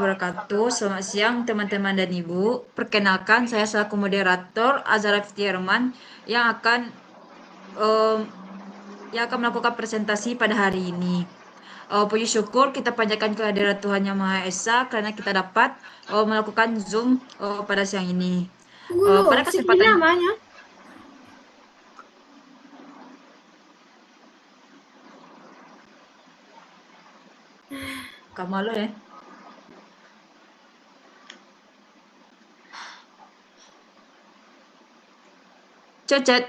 wabarakatuh. Selamat siang teman-teman dan Ibu. Perkenalkan, saya selaku moderator Azara Fitirman yang akan em, melakukan presentasi pada hari ini. Puji syukur kita panjatkan kehadirat Tuhan Yang Maha Esa karena kita dapat melakukan Zoom pada siang ini. Tunggu Pada dulu, segini kesempatan namanya. kamu lo ya. Cocet.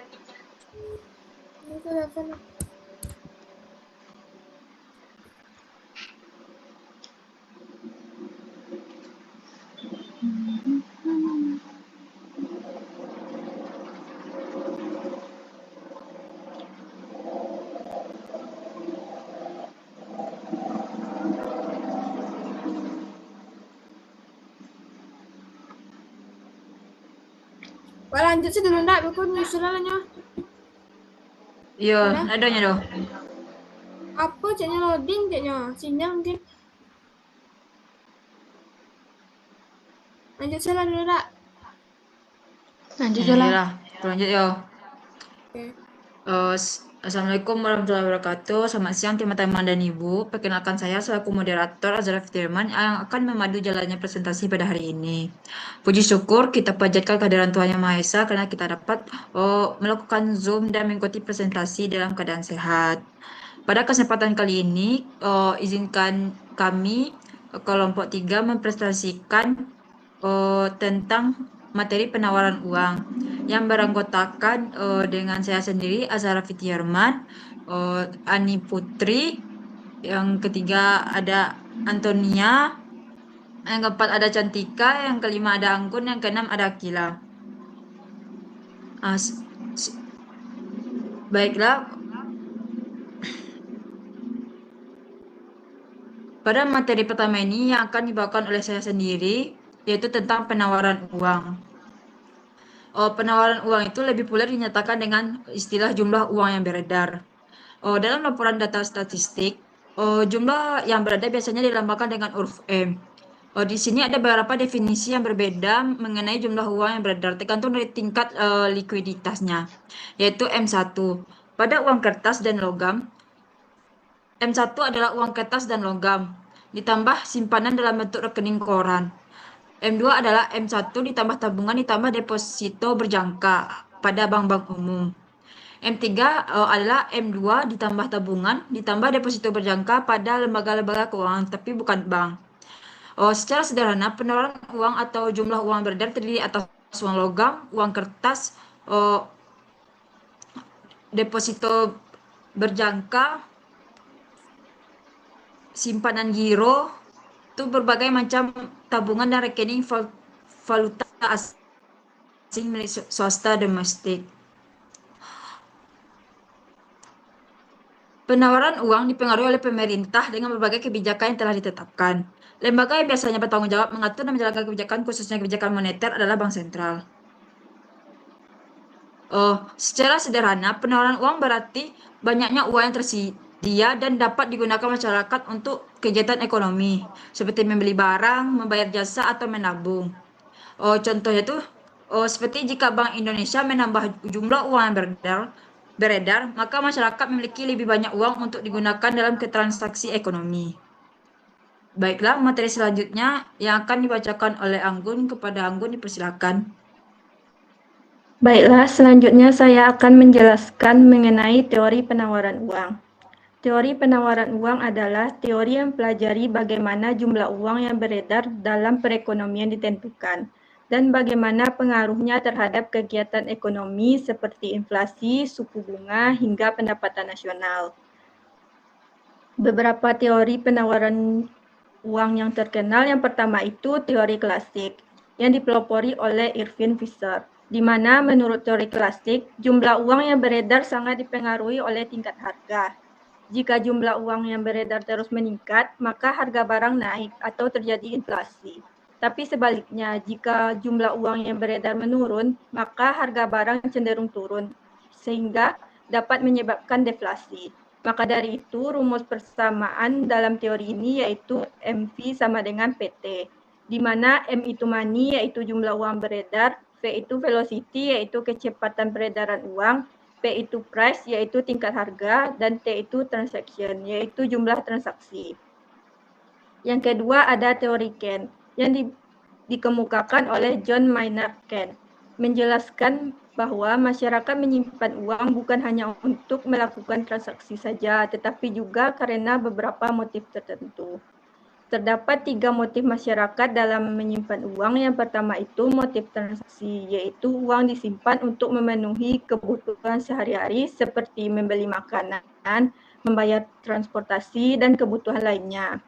Wah, lanjut sih dulu ndak, aku nyusul aja. Iya, Mana? nadanya dong. Apa ceknya loading ceknya? Sinyal mungkin. Lanjut salah dulu ndak. Lanjut Ya lah. lah, lanjut ya. Oke. Assalamualaikum warahmatullahi wabarakatuh. Selamat siang teman-teman dan Ibu. Perkenalkan saya selaku moderator Azra Fitirman yang akan memandu jalannya presentasi pada hari ini. Puji syukur kita panjatkan kehadiran Tuhan Yang Maha Esa karena kita dapat melakukan Zoom dan mengikuti presentasi dalam keadaan sehat. Pada kesempatan kali ini, izinkan kami kelompok 3 mempresentasikan tentang materi penawaran uang yang beranggotakan dengan saya sendiri Azhara Fityarman, Ani Putri, yang ketiga ada Antonia, yang keempat ada Cantika, yang kelima ada Anggun, yang keenam ada Akila. Ah, baiklah, pada materi pertama ini yang akan dibawakan oleh saya sendiri, yaitu tentang penawaran uang. Penawaran uang itu lebih populer dinyatakan dengan istilah jumlah uang yang beredar. Dalam laporan data statistik, jumlah yang beredar biasanya dilambangkan dengan huruf M. Di sini ada beberapa definisi yang berbeda mengenai jumlah uang yang beredar, tergantung dari tingkat likuiditasnya, yaitu M1. Pada uang kertas dan logam, M1 adalah uang kertas dan logam, ditambah simpanan dalam bentuk rekening koran. M2 adalah M1 ditambah tabungan ditambah deposito berjangka pada bank-bank umum. M3 adalah M2 ditambah tabungan ditambah deposito berjangka pada lembaga-lembaga keuangan tapi bukan bank. Secara sederhana, penawaran uang atau jumlah uang beredar terdiri atas uang logam, uang kertas, deposito berjangka, simpanan giro, itu berbagai macam tabungan dan rekening valuta asing milik swasta domestik. Penawaran uang dipengaruhi oleh pemerintah dengan berbagai kebijakan yang telah ditetapkan. Lembaga yang biasanya bertanggung jawab mengatur dan menjalankan kebijakan, khususnya kebijakan moneter, adalah Bank Sentral. Secara sederhana, penawaran uang berarti banyaknya uang yang tersedia dan dapat digunakan masyarakat untuk kegiatan ekonomi, seperti membeli barang, membayar jasa, atau menabung. Contohnya itu, seperti jika Bank Indonesia menambah jumlah uang yang beredar, maka masyarakat memiliki lebih banyak uang untuk digunakan dalam transaksi ekonomi. Baiklah, materi selanjutnya yang akan dibacakan oleh Anggun. Kepada Anggun dipersilakan. Baiklah, selanjutnya saya akan menjelaskan mengenai teori penawaran uang. Teori penawaran uang adalah teori yang mempelajari bagaimana jumlah uang yang beredar dalam perekonomian ditentukan dan bagaimana pengaruhnya terhadap kegiatan ekonomi seperti inflasi, suku bunga, hingga pendapatan nasional. Beberapa teori penawaran uang yang terkenal, yang pertama itu teori klasik yang dipelopori oleh Irving Fisher, di mana menurut teori klasik, jumlah uang yang beredar sangat dipengaruhi oleh tingkat harga. Jika jumlah uang yang beredar terus meningkat, maka harga barang naik atau terjadi inflasi. Tapi sebaliknya, jika jumlah uang yang beredar menurun, maka harga barang cenderung turun, sehingga dapat menyebabkan deflasi. Maka dari itu, rumus persamaan dalam teori ini yaitu MV sama dengan PT, di mana M itu money yaitu jumlah uang beredar, V itu velocity yaitu kecepatan peredaran uang, P itu price yaitu tingkat harga, dan T itu transaction yaitu jumlah transaksi. Yang kedua ada teori Keynes yang dikemukakan oleh John Maynard Keynes, menjelaskan bahwa masyarakat menyimpan uang bukan hanya untuk melakukan transaksi saja, tetapi juga karena beberapa motif tertentu. Terdapat 3 motif masyarakat dalam menyimpan uang. Yang pertama itu motif transaksi, yaitu uang disimpan untuk memenuhi kebutuhan sehari-hari seperti membeli makanan, membayar transportasi, dan kebutuhan lainnya.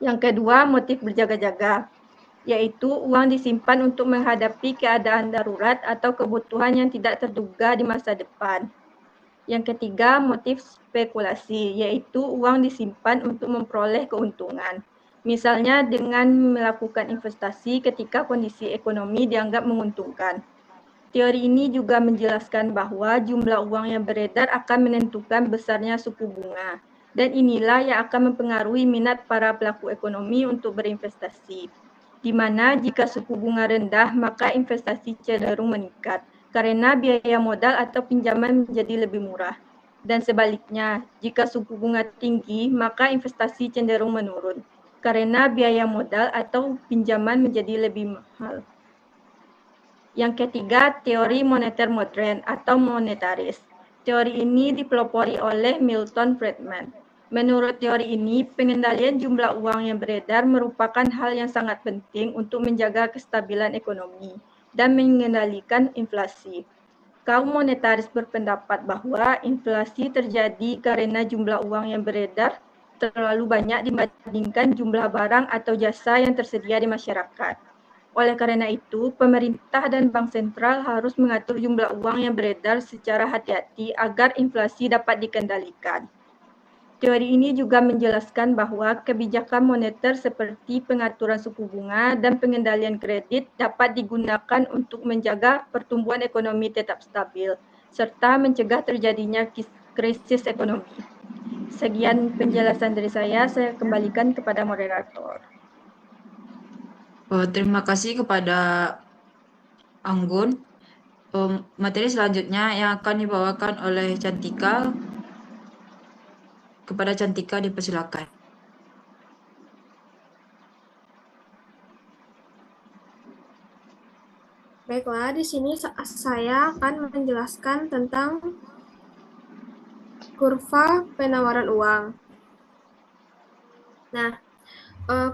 Yang kedua, motif berjaga-jaga, yaitu uang disimpan untuk menghadapi keadaan darurat atau kebutuhan yang tidak terduga di masa depan. Yang ketiga, motif spekulasi, yaitu uang disimpan untuk memperoleh keuntungan. Misalnya dengan melakukan investasi ketika kondisi ekonomi dianggap menguntungkan. Teori ini juga menjelaskan bahwa jumlah uang yang beredar akan menentukan besarnya suku bunga. Dan inilah yang akan mempengaruhi minat para pelaku ekonomi untuk berinvestasi. Di mana jika suku bunga rendah, maka investasi cenderung meningkat karena biaya modal atau pinjaman menjadi lebih murah. Dan sebaliknya, jika suku bunga tinggi, maka investasi cenderung menurun karena biaya modal atau pinjaman menjadi lebih mahal. Yang ketiga, teori moneter modern atau monetaris. Teori ini dipelopori oleh Milton Friedman. Menurut teori ini, pengendalian jumlah uang yang beredar merupakan hal yang sangat penting untuk menjaga kestabilan ekonomi dan mengendalikan inflasi. Kaum monetaris berpendapat bahwa inflasi terjadi karena jumlah uang yang beredar terlalu banyak dibandingkan jumlah barang atau jasa yang tersedia di masyarakat. Oleh karena itu, pemerintah dan bank sentral harus mengatur jumlah uang yang beredar secara hati-hati agar inflasi dapat dikendalikan. Teori ini juga menjelaskan bahwa kebijakan moneter seperti pengaturan suku bunga dan pengendalian kredit dapat digunakan untuk menjaga pertumbuhan ekonomi tetap stabil, serta mencegah terjadinya krisis ekonomi. Sekian penjelasan dari saya kembalikan kepada moderator. Terima kasih kepada Anggun. Materi selanjutnya yang akan dibawakan oleh Cantika. Kepada Cantika dipersilakan. Baiklah, di sini saya akan menjelaskan tentang kurva penawaran uang. Nah,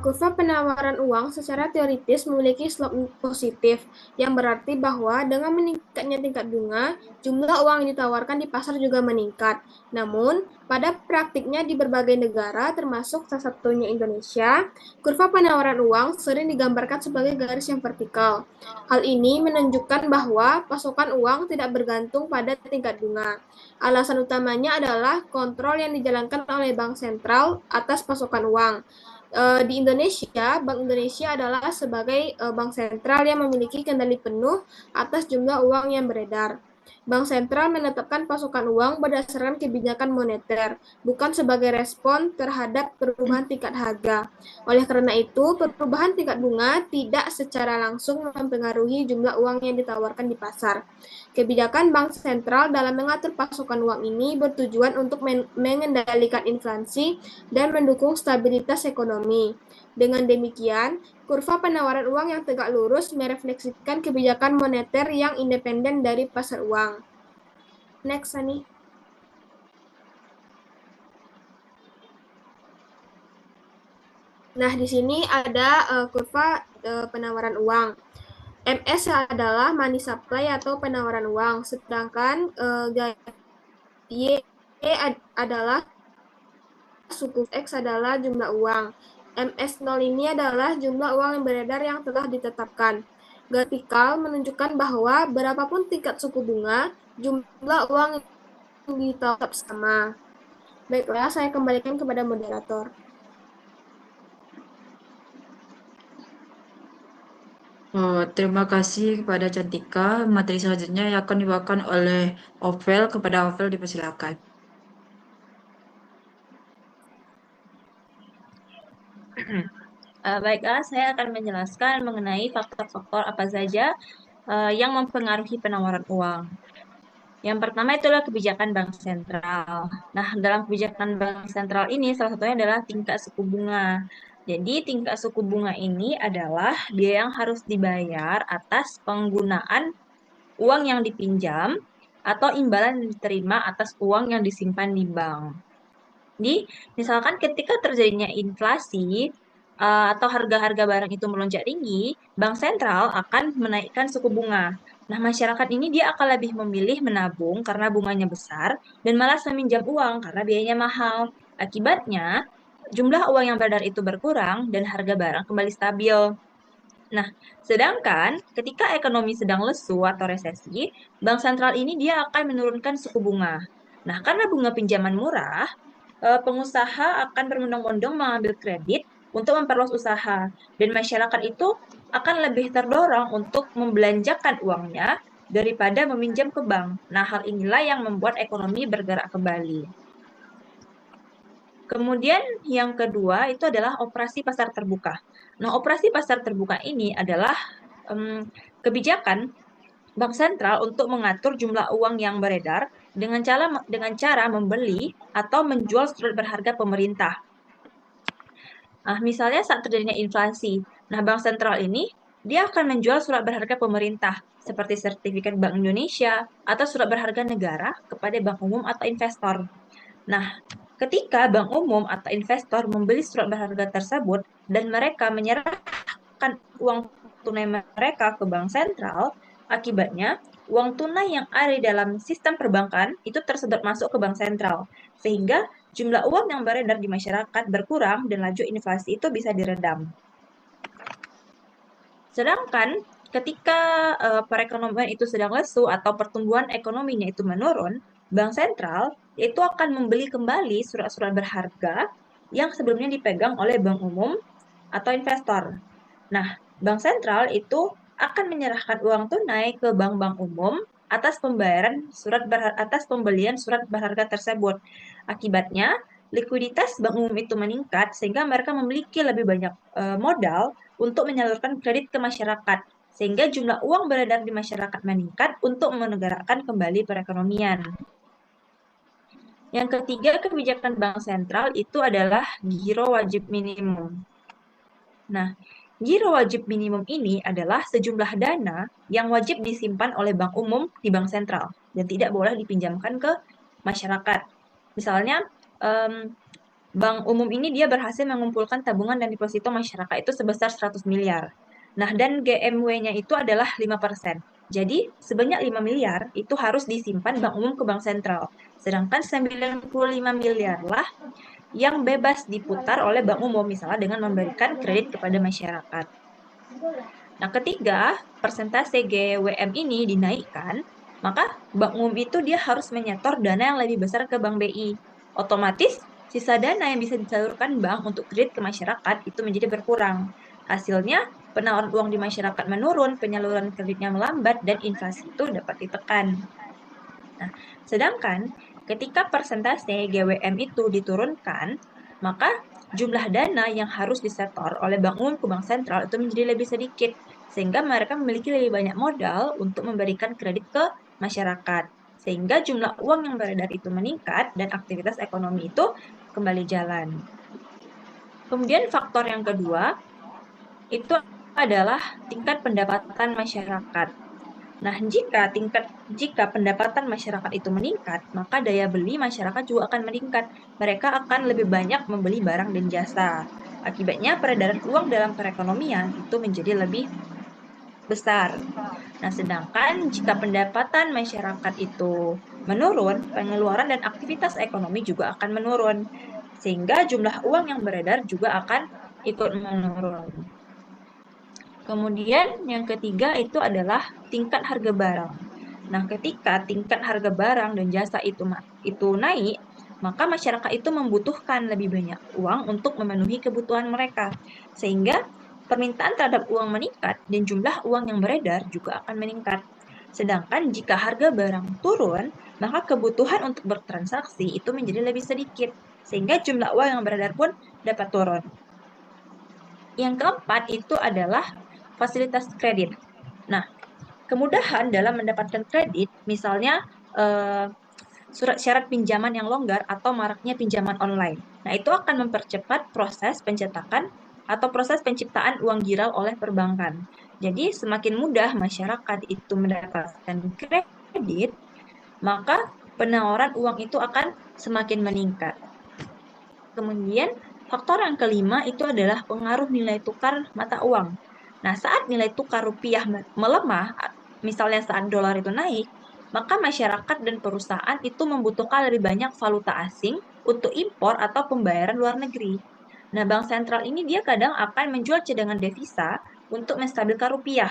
kurva penawaran uang secara teoritis memiliki slope positif, yang berarti bahwa dengan meningkatnya tingkat bunga, jumlah uang yang ditawarkan di pasar juga meningkat. Namun, pada praktiknya di berbagai negara, termasuk salah satunya Indonesia, kurva penawaran uang sering digambarkan sebagai garis yang vertikal. Hal ini menunjukkan bahwa pasokan uang tidak bergantung pada tingkat bunga. Alasan utamanya adalah kontrol yang dijalankan oleh bank sentral atas pasokan uang. Di Indonesia, Bank Indonesia adalah sebagai bank sentral yang memiliki kendali penuh atas jumlah uang yang beredar. Bank sentral menetapkan pasokan uang berdasarkan kebijakan moneter, bukan sebagai respon terhadap perubahan tingkat harga. Oleh karena itu, perubahan tingkat bunga tidak secara langsung mempengaruhi jumlah uang yang ditawarkan di pasar. Kebijakan bank sentral dalam mengatur pasokan uang ini bertujuan untuk mengendalikan inflasi dan mendukung stabilitas ekonomi. Dengan demikian, kurva penawaran uang yang tegak lurus merefleksikan kebijakan moneter yang independen dari pasar uang. Next, Sani. Nah, di sini ada kurva penawaran uang. MS adalah money supply atau penawaran uang, sedangkan Y adalah suku X adalah jumlah uang. MS0 ini adalah jumlah uang yang beredar yang telah ditetapkan. Vertikal menunjukkan bahwa berapapun tingkat suku bunga, jumlah uang yang ditetap sama. Baiklah, saya kembalikan kepada moderator. Terima kasih kepada Cantika. Materi selanjutnya yang akan dibawakan oleh Ovel. Kepada Ovel dipersilakan. Baiklah, saya akan menjelaskan mengenai faktor-faktor apa saja yang mempengaruhi penawaran uang. Yang pertama itulah kebijakan bank sentral. Nah, dalam kebijakan bank sentral ini salah satunya adalah tingkat suku bunga. Jadi, tingkat suku bunga ini adalah biaya yang harus dibayar atas penggunaan uang yang dipinjam atau imbalan yang diterima atas uang yang disimpan di bank. Jadi, misalkan ketika terjadinya inflasi atau harga-harga barang itu melonjak tinggi, bank sentral akan menaikkan suku bunga. Nah, masyarakat ini dia akan lebih memilih menabung karena bunganya besar dan malas meminjam uang karena biayanya mahal. Akibatnya, jumlah uang yang beredar itu berkurang dan harga barang kembali stabil. Nah, sedangkan ketika ekonomi sedang lesu atau resesi, bank sentral ini dia akan menurunkan suku bunga. Nah, karena bunga pinjaman murah, pengusaha akan berbondong-bondong mengambil kredit untuk memperluas usaha dan masyarakat itu akan lebih terdorong untuk membelanjakan uangnya daripada meminjam ke bank. Nah, hal inilah yang membuat ekonomi bergerak kembali. Kemudian yang kedua itu adalah operasi pasar terbuka. Nah, operasi pasar terbuka ini adalah kebijakan bank sentral untuk mengatur jumlah uang yang beredar dengan cara membeli atau menjual surat berharga pemerintah. Nah, misalnya saat terjadinya inflasi, nah bank sentral ini dia akan menjual surat berharga pemerintah seperti sertifikat Bank Indonesia atau surat berharga negara kepada bank umum atau investor. Nah, ketika bank umum atau investor membeli surat berharga tersebut dan mereka menyerahkan uang tunai mereka ke bank sentral, akibatnya uang tunai yang ada di dalam sistem perbankan itu tersedot masuk ke bank sentral, sehingga jumlah uang yang beredar di masyarakat berkurang dan laju inflasi itu bisa diredam. Sedangkan ketika perekonomian itu sedang lesu atau pertumbuhan ekonominya itu menurun, bank sentral itu akan membeli kembali surat-surat berharga yang sebelumnya dipegang oleh bank umum atau investor. Nah, bank sentral itu akan menyerahkan uang tunai ke bank-bank umum atas pembelian surat berharga tersebut. Akibatnya, likuiditas bank umum itu meningkat sehingga mereka memiliki lebih banyak modal untuk menyalurkan kredit ke masyarakat, sehingga jumlah uang beredar di masyarakat meningkat untuk menggerakkan kembali perekonomian. Yang ketiga, kebijakan bank sentral itu adalah giro wajib minimum. Nah, giro wajib minimum ini adalah sejumlah dana yang wajib disimpan oleh bank umum di bank sentral dan tidak boleh dipinjamkan ke masyarakat. Misalnya, bank umum ini dia berhasil mengumpulkan tabungan dan deposito masyarakat itu sebesar 100 miliar. Nah, dan GMW-nya itu adalah 5%. Jadi, sebanyak 5 miliar itu harus disimpan bank umum ke bank sentral. Sedangkan 95 miliar lah yang bebas diputar oleh bank umum, misalnya dengan memberikan kredit kepada masyarakat. Nah, ketika persentase GWM ini dinaikkan, maka bank umum itu dia harus menyetor dana yang lebih besar ke bank BI. Otomatis, sisa dana yang bisa disalurkan bank untuk kredit ke masyarakat itu menjadi berkurang. Hasilnya, penawaran uang di masyarakat menurun, penyaluran kreditnya melambat, dan inflasi itu dapat ditekan. Nah, sedangkan ketika persentase GWM itu diturunkan, maka jumlah dana yang harus disetor oleh bank umum ke bank sentral itu menjadi lebih sedikit, sehingga mereka memiliki lebih banyak modal untuk memberikan kredit ke masyarakat. Sehingga jumlah uang yang beredar itu meningkat dan aktivitas ekonomi itu kembali jalan. Kemudian faktor yang kedua itu adalah tingkat pendapatan masyarakat. Nah, jika pendapatan masyarakat itu meningkat, maka daya beli masyarakat juga akan meningkat. Mereka akan lebih banyak membeli barang dan jasa. Akibatnya peredaran uang dalam perekonomian itu menjadi lebih besar. Nah, sedangkan jika pendapatan masyarakat itu menurun, pengeluaran dan aktivitas ekonomi juga akan menurun. Sehingga jumlah uang yang beredar juga akan ikut menurun. Kemudian yang ketiga itu adalah tingkat harga barang. Nah, ketika tingkat harga barang dan jasa itu naik, maka masyarakat itu membutuhkan lebih banyak uang untuk memenuhi kebutuhan mereka. Sehingga permintaan terhadap uang meningkat dan jumlah uang yang beredar juga akan meningkat. Sedangkan jika harga barang turun, maka kebutuhan untuk bertransaksi itu menjadi lebih sedikit. Sehingga jumlah uang yang beredar pun dapat turun. Yang keempat itu adalah fasilitas kredit. Nah, kemudahan dalam mendapatkan kredit, misalnya surat syarat pinjaman yang longgar atau maraknya pinjaman online. Nah, itu akan mempercepat proses pencetakan atau proses penciptaan uang giral oleh perbankan. Jadi, semakin mudah masyarakat itu mendapatkan kredit, maka penawaran uang itu akan semakin meningkat. Kemudian, faktor yang kelima itu adalah pengaruh nilai tukar mata uang. Nah, saat nilai tukar rupiah melemah, misalnya saat dolar itu naik, maka masyarakat dan perusahaan itu membutuhkan lebih banyak valuta asing untuk impor atau pembayaran luar negeri. Nah, bank sentral ini dia kadang akan menjual cadangan devisa untuk menstabilkan rupiah.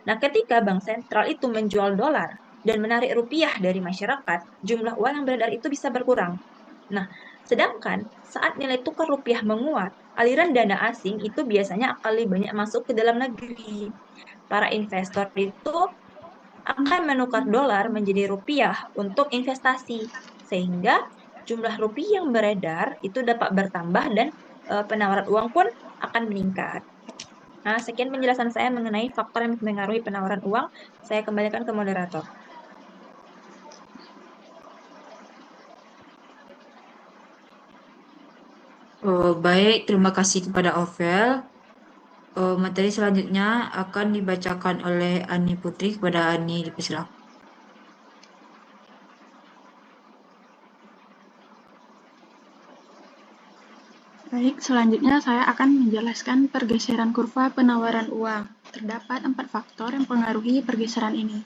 Nah, ketika bank sentral itu menjual dolar dan menarik rupiah dari masyarakat, jumlah uang yang beredar itu bisa berkurang. Nah, sedangkan saat nilai tukar rupiah menguat, aliran dana asing itu biasanya akan lebih banyak masuk ke dalam negeri. Para investor itu akan menukar dolar menjadi rupiah untuk investasi, sehingga jumlah rupiah yang beredar itu dapat bertambah dan penawaran uang pun akan meningkat. Nah, sekian penjelasan saya mengenai faktor yang mempengaruhi penawaran uang. Saya kembalikan ke moderator. Baik, terima kasih kepada Ovel. Materi selanjutnya akan dibacakan oleh Ani Putri. Kepada Ani, dipersilakan. Baik, selanjutnya saya akan menjelaskan pergeseran kurva penawaran uang. Terdapat 4 faktor yang mempengaruhi pergeseran ini.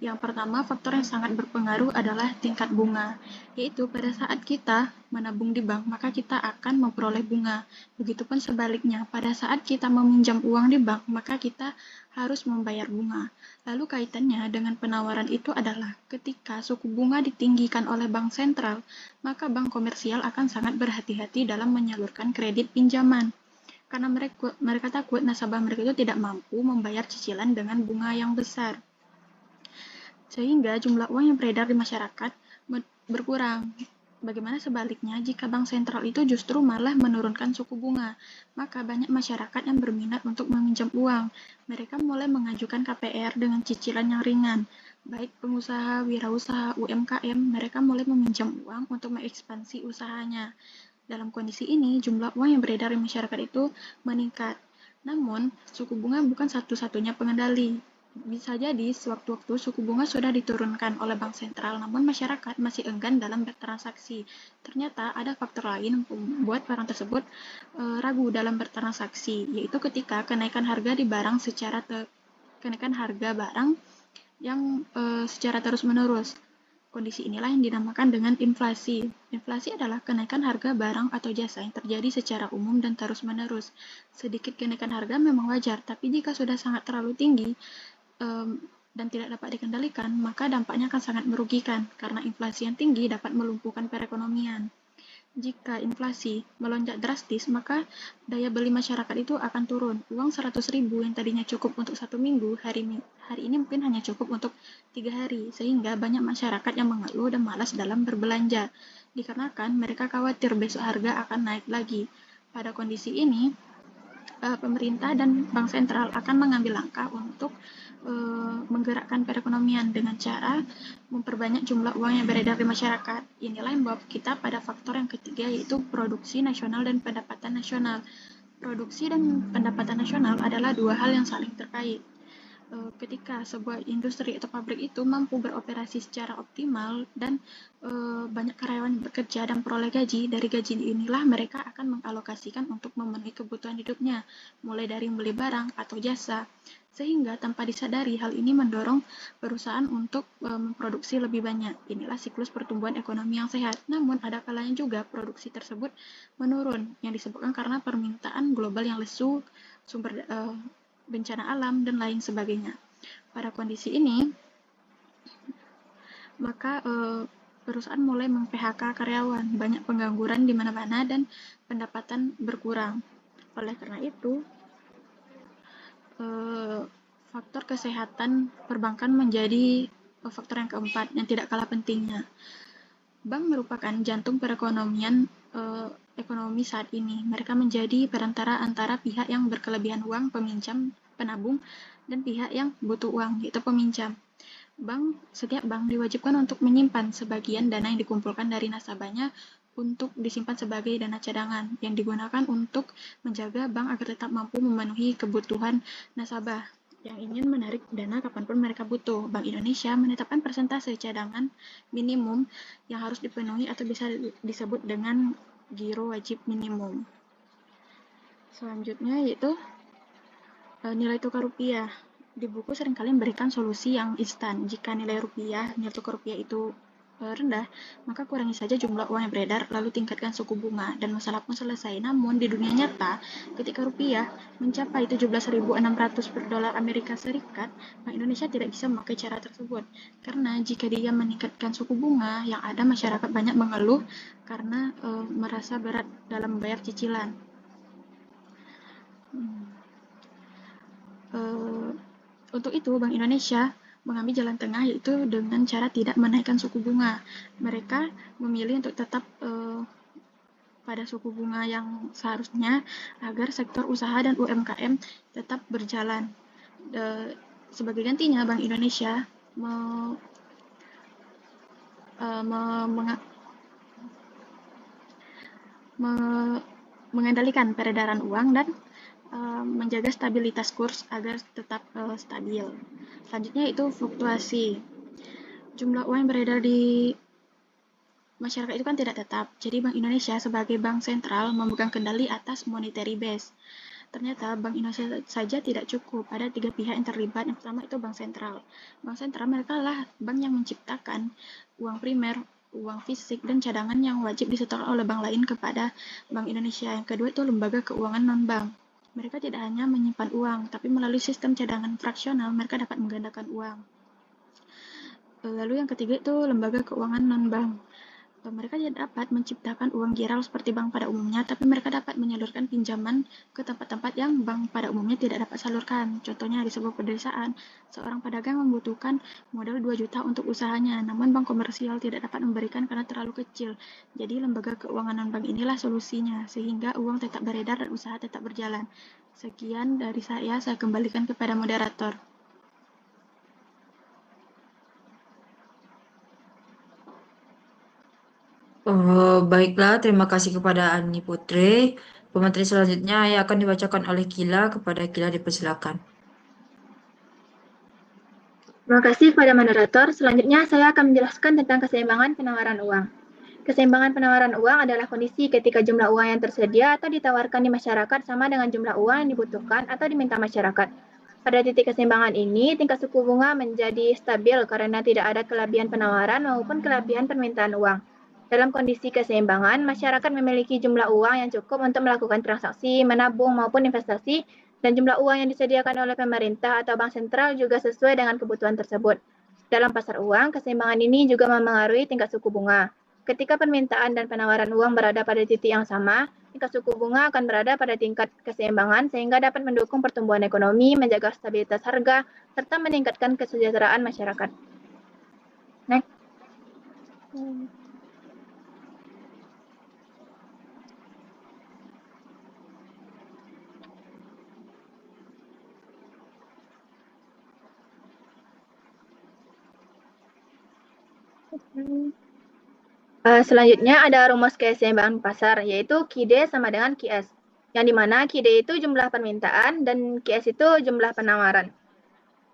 Yang pertama, faktor yang sangat berpengaruh adalah tingkat bunga, yaitu pada saat kita menabung di bank, maka kita akan memperoleh bunga. Begitupun sebaliknya, pada saat kita meminjam uang di bank, maka kita harus membayar bunga. Lalu kaitannya dengan penawaran itu adalah ketika suku bunga ditinggikan oleh bank sentral, maka bank komersial akan sangat berhati-hati dalam menyalurkan kredit pinjaman. Karena mereka takut nasabah mereka itu tidak mampu membayar cicilan dengan bunga yang besar. Sehingga jumlah uang yang beredar di masyarakat berkurang. Bagaimana sebaliknya jika bank sentral itu justru malah menurunkan suku bunga, maka banyak masyarakat yang berminat untuk meminjam uang. Mereka mulai mengajukan KPR dengan cicilan yang ringan. Baik pengusaha, wirausaha, UMKM, mereka mulai meminjam uang untuk mengekspansi usahanya. Dalam kondisi ini, jumlah uang yang beredar di masyarakat itu meningkat. Namun, suku bunga bukan satu-satunya pengendali. Bisa jadi sewaktu-waktu suku bunga sudah diturunkan oleh bank sentral, namun masyarakat masih enggan dalam bertransaksi. Ternyata ada faktor lain yang membuat barang tersebut ragu dalam bertransaksi, yaitu ketika kenaikan harga barang yang secara terus-menerus. Kondisi inilah yang dinamakan dengan inflasi. Inflasi adalah kenaikan harga barang atau jasa yang terjadi secara umum dan terus-menerus. Sedikit kenaikan harga memang wajar, tapi jika sudah sangat terlalu tinggi, dan tidak dapat dikendalikan, maka dampaknya akan sangat merugikan, karena inflasi yang tinggi dapat melumpuhkan perekonomian. Jika inflasi melonjak drastis, maka daya beli masyarakat itu akan turun. Uang 100.000 yang tadinya cukup untuk 1 minggu, hari ini mungkin hanya cukup untuk 3 hari, sehingga banyak masyarakat yang mengeluh dan malas dalam berbelanja, dikarenakan mereka khawatir besok harga akan naik lagi. Pada kondisi ini, pemerintah dan bank sentral akan mengambil langkah untuk menggerakkan perekonomian dengan cara memperbanyak jumlah uang yang beredar di masyarakat. Inilah yang membawa kita pada faktor yang ketiga, yaitu produksi nasional dan pendapatan nasional. Produksi dan pendapatan nasional adalah dua hal yang saling terkait. Ketika sebuah industri atau pabrik itu mampu beroperasi secara optimal dan banyak karyawan bekerja dan peroleh gaji, dari gaji inilah mereka akan mengalokasikan untuk memenuhi kebutuhan hidupnya, mulai dari membeli barang atau jasa, sehingga tanpa disadari hal ini mendorong perusahaan untuk memproduksi lebih banyak. Inilah siklus pertumbuhan ekonomi yang sehat. Namun ada kalanya juga produksi tersebut menurun, yang disebabkan karena permintaan global yang lesu, bencana alam, dan lain sebagainya. Pada kondisi ini, maka perusahaan mulai mem-PHK karyawan, banyak pengangguran di mana-mana, dan pendapatan berkurang. Oleh karena itu, faktor kesehatan perbankan menjadi faktor yang keempat yang tidak kalah pentingnya. Bank merupakan jantung perekonomian ekonomi saat ini. Mereka menjadi perantara antara pihak yang berkelebihan uang, peminjam, penabung, dan pihak yang butuh uang, yaitu peminjam. Setiap bank diwajibkan untuk menyimpan sebagian dana yang dikumpulkan dari nasabahnya untuk disimpan sebagai dana cadangan yang digunakan untuk menjaga bank agar tetap mampu memenuhi kebutuhan nasabah yang ingin menarik dana kapanpun mereka butuh. Bank Indonesia menetapkan persentase cadangan minimum yang harus dipenuhi atau bisa disebut dengan giro wajib minimum. Selanjutnya yaitu nilai tukar rupiah. Di buku seringkali memberikan solusi yang instan. Jika nilai tukar rupiah itu rendah, maka kurangi saja jumlah uang yang beredar, lalu tingkatkan suku bunga, dan masalah pun selesai. Namun, di dunia nyata, ketika rupiah mencapai 17.600 per dolar Amerika Serikat, Bank Indonesia tidak bisa memakai cara tersebut. Karena jika dia meningkatkan suku bunga, yang ada masyarakat banyak mengeluh karena merasa berat dalam membayar cicilan. Untuk itu, Bank Indonesia mengambil jalan tengah, yaitu dengan cara tidak menaikkan suku bunga. Mereka memilih untuk tetap pada suku bunga yang seharusnya agar sektor usaha dan UMKM tetap berjalan. Sebagai gantinya, Bank Indonesia mengendalikan peredaran uang dan menjaga stabilitas kurs agar tetap stabil. Selanjutnya itu fluktuasi. Jumlah uang yang beredar di masyarakat itu kan tidak tetap. Jadi Bank Indonesia sebagai bank sentral memegang kendali atas monetary base. Ternyata Bank Indonesia saja tidak cukup. Ada 3 pihak yang terlibat. Yang pertama itu Bank Sentral. Bank Sentral mereka lah bank yang menciptakan uang primer, uang fisik, dan cadangan yang wajib disetorkan oleh bank lain kepada Bank Indonesia. Yang kedua itu lembaga keuangan non-bank. Mereka tidak hanya menyimpan uang, tapi melalui sistem cadangan fraksional, mereka dapat menggandakan uang. Lalu yang ketiga itu lembaga keuangan non-bank. Mereka tidak dapat menciptakan uang giral seperti bank pada umumnya, tapi mereka dapat menyalurkan pinjaman ke tempat-tempat yang bank pada umumnya tidak dapat salurkan. Contohnya di sebuah pedesaan, seorang pedagang membutuhkan modal 2 juta untuk usahanya, namun bank komersial tidak dapat memberikan karena terlalu kecil. Jadi lembaga keuangan non-bank inilah solusinya, sehingga uang tetap beredar dan usaha tetap berjalan. Sekian dari saya kembalikan kepada moderator. Baiklah, terima kasih kepada Ani Putri. Pemateri selanjutnya yang akan dibacakan oleh Kila. Kepada Kila dipersilakan. Terima kasih kepada moderator. Selanjutnya saya akan menjelaskan tentang keseimbangan penawaran uang. Keseimbangan penawaran uang adalah kondisi ketika jumlah uang yang tersedia atau ditawarkan di masyarakat sama dengan jumlah uang yang dibutuhkan atau diminta masyarakat. Pada titik keseimbangan ini, tingkat suku bunga menjadi stabil karena tidak ada kelebihan penawaran maupun kelebihan permintaan uang. Dalam kondisi keseimbangan, masyarakat memiliki jumlah uang yang cukup untuk melakukan transaksi, menabung maupun investasi, dan jumlah uang yang disediakan oleh pemerintah atau bank sentral juga sesuai dengan kebutuhan tersebut. Dalam pasar uang, keseimbangan ini juga memengaruhi tingkat suku bunga. Ketika permintaan dan penawaran uang berada pada titik yang sama, tingkat suku bunga akan berada pada tingkat keseimbangan sehingga dapat mendukung pertumbuhan ekonomi, menjaga stabilitas harga, serta meningkatkan kesejahteraan masyarakat. Next. Selanjutnya ada rumus keseimbangan pasar, yaitu QD sama dengan QS, yang dimana QD itu jumlah permintaan dan QS itu jumlah penawaran.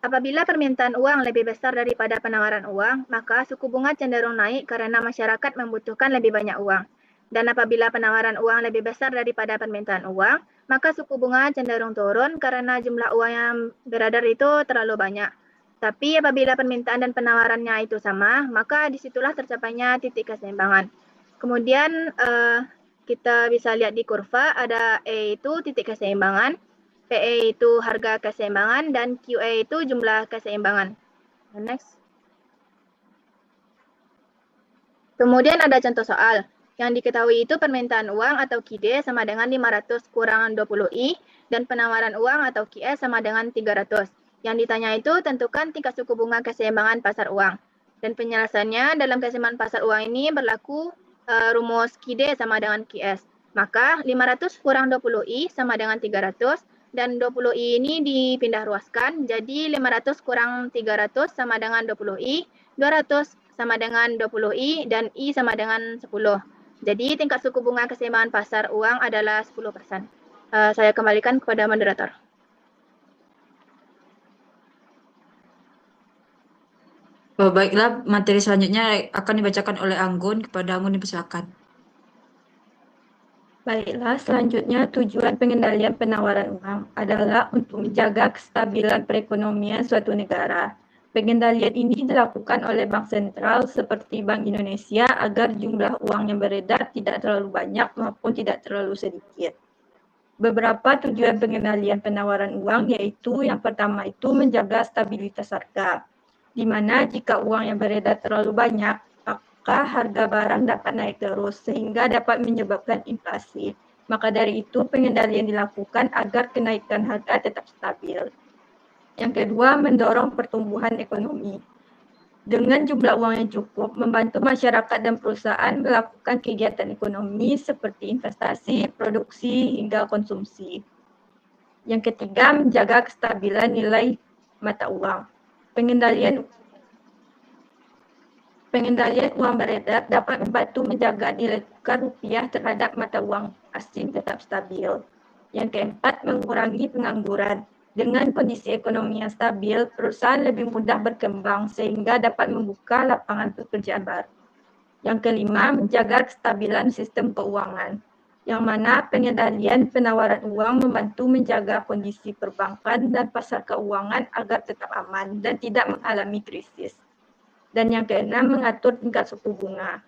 Apabila permintaan uang lebih besar daripada penawaran uang, maka suku bunga cenderung naik karena masyarakat membutuhkan lebih banyak uang. Dan apabila penawaran uang lebih besar daripada permintaan uang, maka suku bunga cenderung turun karena jumlah uang yang beredar itu terlalu banyak. Tapi apabila permintaan dan penawarannya itu sama, maka disitulah tercapainya titik keseimbangan. Kemudian kita bisa lihat di kurva, ada E itu titik keseimbangan, PE itu harga keseimbangan, dan QE itu jumlah keseimbangan. Next. Kemudian ada contoh soal. Yang diketahui itu permintaan uang atau QD sama dengan 500 kurang 20I, dan penawaran uang atau QS sama dengan 300. Yang ditanya itu tentukan tingkat suku bunga keseimbangan pasar uang. Dan penjelasannya dalam keseimbangan pasar uang ini berlaku rumus QD sama dengan QS. Maka 500 kurang 20I sama dengan 300, dan 20I ini dipindah ruaskan, jadi 500 kurang 300 sama dengan 20I, 200 sama dengan 20I, dan I sama dengan 10. Jadi tingkat suku bunga keseimbangan pasar uang adalah 10%. Saya kembalikan kepada moderator. Baiklah, materi selanjutnya akan dibacakan oleh Anggun. Kepada Anggun dipersilakan. Baiklah, selanjutnya tujuan pengendalian penawaran uang adalah untuk menjaga kestabilan perekonomian suatu negara. Pengendalian ini dilakukan oleh Bank Sentral seperti Bank Indonesia agar jumlah uang yang beredar tidak terlalu banyak maupun tidak terlalu sedikit. Beberapa tujuan pengendalian penawaran uang yaitu yang pertama itu menjaga stabilitas harga, di mana jika uang yang beredar terlalu banyak, maka harga barang dapat naik terus sehingga dapat menyebabkan inflasi. Maka dari itu pengendalian dilakukan agar kenaikan harga tetap stabil. Yang kedua, mendorong pertumbuhan ekonomi. Dengan jumlah uang yang cukup, membantu masyarakat dan perusahaan melakukan kegiatan ekonomi seperti investasi, produksi, hingga konsumsi. Yang ketiga, menjaga kestabilan nilai mata uang. Pengendalian uang beredar dapat membantu menjaga nilai tukar rupiah terhadap mata uang asing tetap stabil. Yang keempat, mengurangi pengangguran. Dengan kondisi ekonomi yang stabil, perusahaan lebih mudah berkembang sehingga dapat membuka lapangan pekerjaan baru. Yang kelima, menjaga kestabilan sistem keuangan, yang mana pengendalian penawaran uang membantu menjaga kondisi perbankan dan pasar keuangan agar tetap aman dan tidak mengalami krisis. Dan yang keenam, mengatur tingkat suku bunga,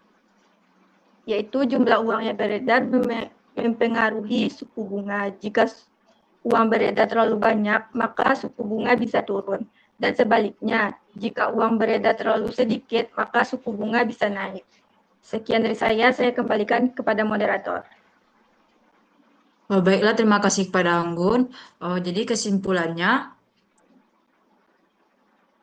yaitu jumlah uang yang beredar mempengaruhi suku bunga. Jika uang beredar terlalu banyak, maka suku bunga bisa turun. Dan sebaliknya, jika uang beredar terlalu sedikit, maka suku bunga bisa naik. Sekian dari saya kembalikan kepada moderator. Baiklah, terima kasih kepada Anggun. Jadi kesimpulannya,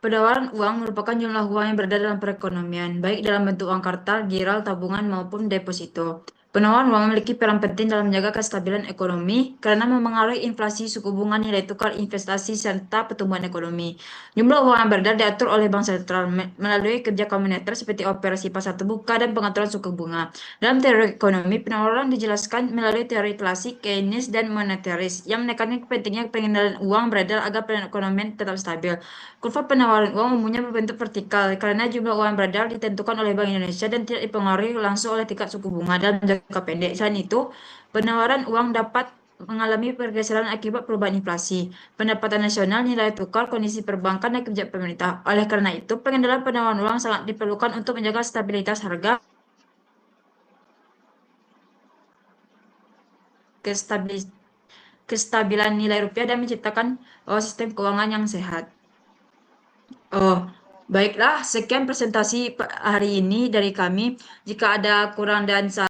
penawaran uang merupakan jumlah uang yang beredar dalam perekonomian, baik dalam bentuk uang kartal, giral, tabungan, maupun deposito. Penawaran uang memiliki peran penting dalam menjaga kestabilan ekonomi karena memengaruhi inflasi, suku bunga, nilai tukar, investasi, serta pertumbuhan ekonomi. Jumlah uang yang beredar diatur oleh Bank Sentral melalui kebijakan moneter seperti operasi pasar terbuka dan pengaturan suku bunga. Dalam teori ekonomi, penawaran dijelaskan melalui teori klasik, Keynes, dan monetaris yang menekankan pentingnya pengendalian uang beredar agar perekonomian tetap stabil. Kurva penawaran uang umumnya berbentuk vertikal karena jumlah uang yang beredar ditentukan oleh Bank Indonesia dan tidak dipengaruhi langsung oleh tingkat suku bunga dalam jangka pendek. Selain itu, penawaran uang dapat mengalami pergeseran akibat perubahan inflasi, pendapatan nasional, nilai tukar, kondisi perbankan, dan kebijakan pemerintah. Oleh karena itu, pengendalian penawaran uang sangat diperlukan untuk menjaga stabilitas harga, kestabilan nilai rupiah, dan menciptakan sistem keuangan yang sehat. Baiklah, sekian presentasi hari ini dari kami. Jika ada kurang dan salah